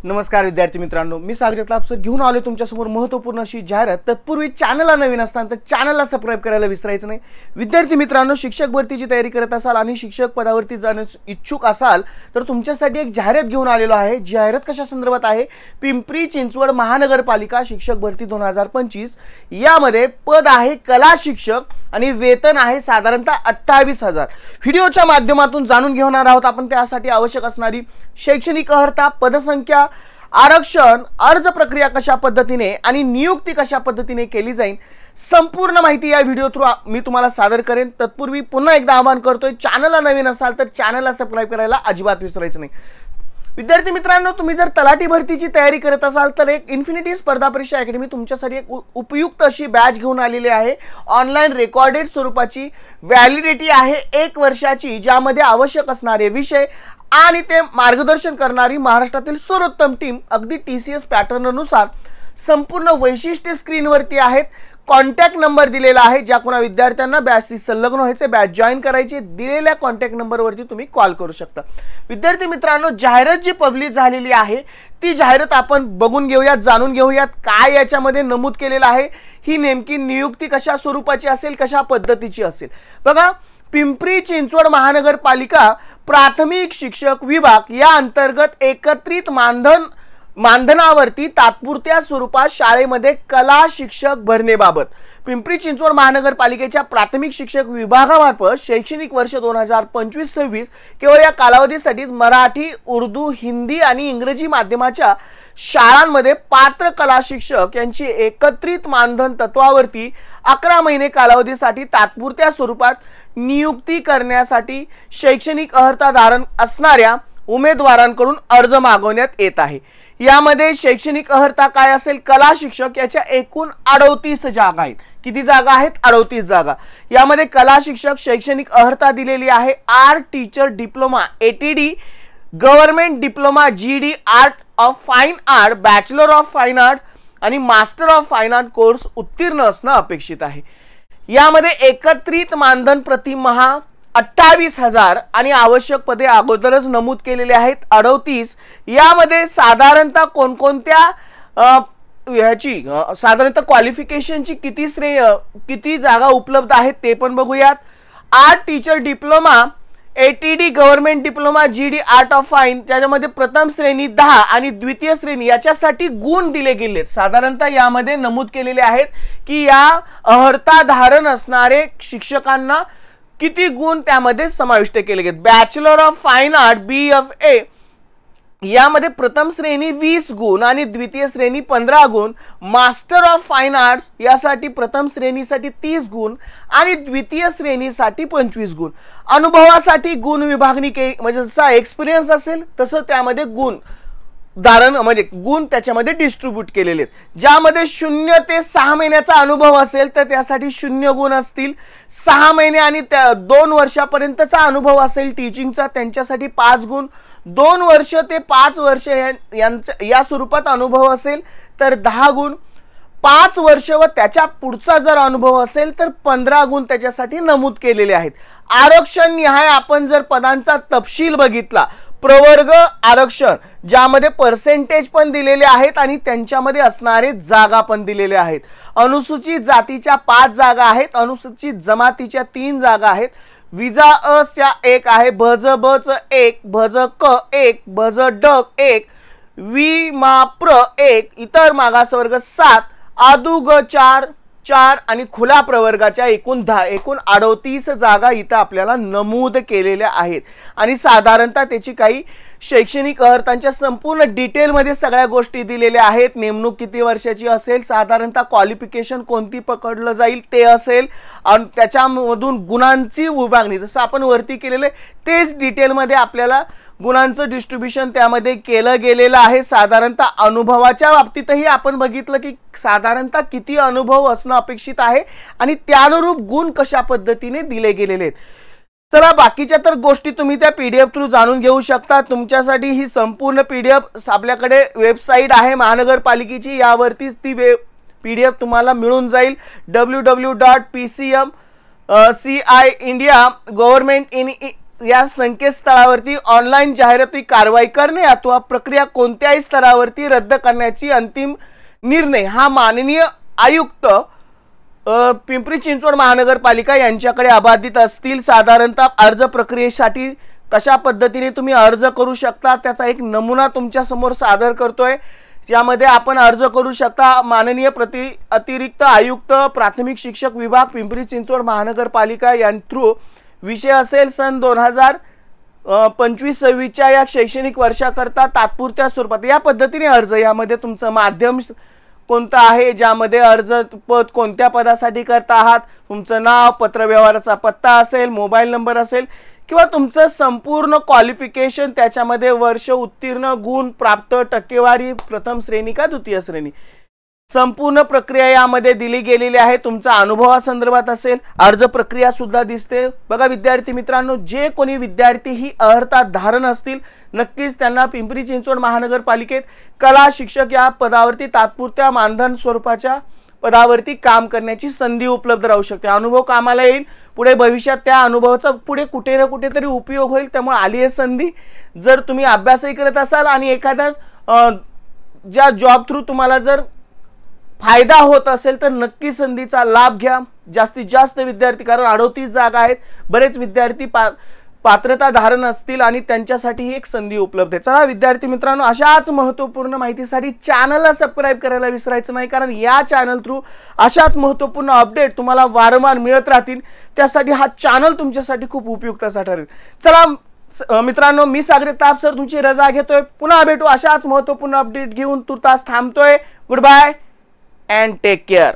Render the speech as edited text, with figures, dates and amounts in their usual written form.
नमस्कार विद्यार्थी मित्रांनो, मी सागर जगताप सर घेऊन आलो तुमच्यासमोर महत्त्वपूर्ण अशी जाहिरात। तत्पूर्वी चॅनलला नवीन असताना तर चॅनलला सबस्क्राइब करायला विसरायचं नाही। विद्यार्थी मित्रांनो, शिक्षक भरतीची तयारी करत असाल आणि शिक्षक पदावरती जाण्यास इच्छुक असाल तर तुमच्यासाठी एक जाहिरात घेऊन आलेलो आहे। जाहिरात कशा संदर्भात आहे? पिंपरी चिंचवड महानगरपालिका शिक्षक भरती 2025 यामध्ये पद आहे कला शिक्षक आणि वेतन आहे साधारणतः 28,000। व्हिडिओच्या माध्यमातून जाणून घेणार आहोत आपण त्यासाठी आवश्यक असणारी शैक्षणिक अर्हता, पदसंख्या, आरक्षण, अर्ज प्रक्रिया कशा पद्धतीने आणि नियुक्ती कशा पद्धतीने केली जाईल, संपूर्ण माहिती या व्हिडिओ थ्रू मी तुम्हाला सादर करेन। तत्पूर्वी पुन्हा एकदा आवाहन करतोय, चॅनलला नवीन असाल तर चॅनलला सबस्क्राइब करायला अजिबात विसरायचं नाही। विद्यार्थी मित्रांनो, तुम्ही जर तलाठी भरतीची तयारी करत असाल तर एक इन्फिनिटी स्पर्धा परीक्षा अकॅडमी तुमच्यासाठी एक उपयुक्त अशी बॅच घेऊन आलेली आहे। ऑनलाइन रेकॉर्डेड स्वरूपाची, व्हॅलिडिटी आहे 1 वर्षाची, ज्यामध्ये आवश्यक असणारे विषय आणि ते मार्गदर्शन करणारी महाराष्ट्रातील सर्वोत्तम टीम अगदी TCS पॅटर्ननुसार संपूर्ण वैशिष्ट्ये स्क्रीनवरती आहेत। कॉन्टॅक्ट नंबर दिलेला आहे, ज्या कोणा विद्यार्थ्यांना बॅचशी संलग्न व्हायचे, बॅच जॉईन करायची, दिलेल्या कॉन्टॅक्ट नंबरवरती तुम्ही कॉल करू शकता। विद्यार्थी मित्रांनो, जाहिरात जी पब्लिश झालेली आहे ती जाहिरात आपण बघून घेऊयात, जाणून घेऊयात काय याच्यामध्ये नमूद केलेलं आहे, ही नेमकी नियुक्ती कशा स्वरूपाची असेल, कशा पद्धतीची असेल। बघा, पिंपरी चिंचवड महानगरपालिका प्राथमिक शिक्षक विभाग या अंतर्गत एकत्रित मानधनावरती तात्पुरत्या स्वरूपात शाळेमध्ये कला शिक्षक भरण्याबाबत पिंपरी चिंचवड महानगरपालिकेच्या प्राथमिक शिक्षक विभागामार्फत शैक्षणिक वर्ष 2025-26 केवळ या कालावधीसाठी मराठी, उर्दू, हिंदी आणि इंग्रजी माध्यमाच्या शाळांमध्ये पात्र कला शिक्षक यांची एकत्रित मानधन तत्वावरती 11 महिने कालावधीसाठी तात्पुरत्या स्वरूपात नियुक्ती करण्यासाठी शैक्षणिक अर्हता धारण असणाऱ्या उमेदवारांकडून अर्ज मागवण्यात येत आहे। यामध्ये शैक्षणिक अर्हता काय असेल? कला शिक्षक याच्या एकूण 38 जागा आहेत। किती जागा आहेत? 38 जागा। यामध्ये कला शिक्षक शैक्षणिक अर्हता दिलेली आहे art teacher diploma ATD, government diploma GD, art of fine art, bachelor of fine art आणि master of fine art course उत्तीर्ण असणं अपेक्षित आहे। यामध्ये एकत्रित मानधन प्रतिमाह 28,000 आणि आवश्यक पदे अगोदरच नमूद केलेले आहेत 38। यामध्ये साधारणतः कोणकोणत्या ह्याची साधारणतः क्वालिफिकेशनची किती जागा उपलब्ध आहेत ते पण बघूयात। Art teacher diploma ATD, government diploma GD, art of fine, त्याच्यामध्ये प्रथम श्रेणी 10 आणि द्वितीय श्रेणी याच्यासाठी गुण दिले गेलेत। साधारणतः यामध्ये नमूद केलेले आहेत की या अर्हता धारण असणारे शिक्षकांना किती गुण त्यामध्ये समाविष्ट केले गेले। Bachelor of fine art BFA यामध्ये प्रथम श्रेणी 20 गुण आणि द्वितीय श्रेणी 15 गुण, मास्टर ऑफ फाईन आर्ट्स यासाठी प्रथम श्रेणीसाठी 30 गुण आणि द्वितीय श्रेणीसाठी 25 गुण। अनुभवासाठी गुण विभागणी म्हणजे जसा एक्सपिरियन्स असेल तसं त्यामध्ये गुण धारण म्हणजे गुण त्याच्यामध्ये डिस्ट्रीब्यूट केलेले आहेत। ज्यामध्ये 0 ते 6 महिन्याचा अनुभव असेल तर त्यासाठी 0 गुण असतील, 6 महिने आणि 2 वर्षापर्यंतचा अनुभव असेल टीचिंगचा त्यांच्यासाठी 5 गुण, 2 वर्ष ते 5 वर्ष या स्वरूपात अनुभव असेल तर 10 गुण, 5 वर्ष व त्याच्या पुढचा जर अनुभव असेल तर 15 गुण त्याच्यासाठी नमूद केलेले आहेत। आरक्षण निहाय आपण जर पदांचा तपशील बघितला, प्रवर्ग आरक्षण ज्यामध्ये पर्सेंटेज पण दिलेले आहेत आणि त्यांच्यामध्ये असणारे जागा पण दिलेले आहेत। अनुसूचित जातीच्या 5 जागा आहेत, अनुसूचित जमातीच्या 3 जागा आहेत, विजा अ च्या 1 आहे, भज ब च 1, भज क 1, भज ड 1, विमाप्र 1, इतर मागासवर्ग 7, आदू ग 4 आणि खुला प्रवर्गाच्या एकूण 10, एकूण 38 जागा इथं आपल्याला नमूद केलेल्या आहेत। आणि साधारणतः त्याची काही शैक्षणिक अर्हतांच्या संपूर्ण डिटेलमध्ये सगळ्या गोष्टी दिलेल्या आहेत। नेमणूक किती वर्षाची असेल, साधारणतः क्वालिफिकेशन कोणती पकडलं जाईल ते असेल आणि त्याच्यामधून गुणांची विभागणी जसं आपण वरती केलेले तेच डिटेलमध्ये आपल्याला गुणांचं डिस्ट्रीब्युशन त्यामध्ये केलं गेलेलं आहे। साधारणतः अनुभवाच्या बाबतीतही आपण बघितलं की साधारणतः किती अनुभव असणं अपेक्षित आहे आणि त्यानुरूप गुण कशा पद्धतीने दिले गेलेले आहेत। चला, बाकीच्या तर गोष्टी तुम्ही त्या PDF थ्रू जाणून घेऊ शकता। तुमच्यासाठी ही संपूर्ण PDF आपल्याकडे वेबसाईट आहे महानगरपालिकेची, यावरतीच ती PDF तुम्हाला मिळून जाईल। www.pcmci India Government in या संकेतस्थळावरती ऑनलाईन जाहिराती कारवाई करणे अथवा प्रक्रिया कोणत्याही स्तरावरती रद्द करण्याची अंतिम निर्णय हा माननीय आयुक्त पिंपरी चिंचवड महानगरपालिका यांच्याकडे अबाधित असतील। साधारणतः अर्ज प्रक्रियेसाठी कशा पद्धतीने तुम्ही अर्ज करू शकता त्याचा एक नमुना तुमच्या समोर सादर करतोय, ज्यामध्ये आपण अर्ज करू शकता। माननीय अतिरिक्त आयुक्त प्राथमिक शिक्षक विभाग पिंपरी चिंचवड महानगरपालिका या थ्रू विषय असेल सन 2025-26 या शैक्षणिक वर्षाकरता तात्पुरत्या स्वरूपात या पद्धतीने अर्ज, यामध्ये तुमचं माध्यम कोणतं आहे, ज्यामध्ये अर्ज पद कोणत्या पदासाठी करता आहात, तुमचं नाव, पत्रव्यवहाराचा पत्ता असेल, मोबाईल नंबर असेल किंवा तुमचं संपूर्ण क्वालिफिकेशन, त्याच्यामध्ये वर्ष, उत्तीर्ण, गुण, प्राप्त, टक्केवारी, प्रथम श्रेणी का द्वितीय श्रेणी, संपूर्ण प्रक्रिया यामध्ये दिली गेलेली आहे। तुमचा अनुभवासंदर्भात असेल अर्ज प्रक्रिया सुद्धा दिसते। बघा विद्यार्थी मित्रांनो, जे कोणी विद्यार्थी ही अर्हता धारण असतील नक्कीच त्यांना पिंपरी चिंचवड महानगरपालिकेत कला शिक्षक या पदावरती तात्पुरत्या मानधन स्वरूपाच्या पदावरती काम करण्याची संधी उपलब्ध राहू शकते। अनुभव कामाला येईल, पुढे भविष्यात त्या अनुभवाचा पुढे कुठे ना कुठेतरी उपयोग होईल। त्यामुळे आली आहे संधी, जर तुम्ही अभ्यासही करत असाल आणि एखाद्या ज्या जॉब थ्रू तुम्हाला जर फायदा होत असेल तर नक्की संधीचा लाभ घ्या। जास्तीत जास्त विद्यार्थी, कारण 38 जागा आहेत, बरेच विद्यार्थी पात्रता धारण असतील आणि त्यांच्यासाठी ही एक संधी उपलब्ध आहे। चला विद्यार्थी मित्रांनो, अशाच महत्त्वपूर्ण माहितीसाठी चॅनलला सबस्क्राइब करायला विसरायचं नाही, कारण या चॅनल थ्रू अशाच महत्त्वपूर्ण अपडेट तुम्हाला वारंवार मिळत राहतील। त्यासाठी हा चॅनल तुमच्यासाठी खूप उपयुक्त ठरेल। चला मित्रांनो, मी सागरिक तापसर तुमची रजा घेतोय। पुन्हा भेटू अशाच महत्त्वपूर्ण अपडेट घेऊन। तुर्तास थांबतोय। Good bye and take care.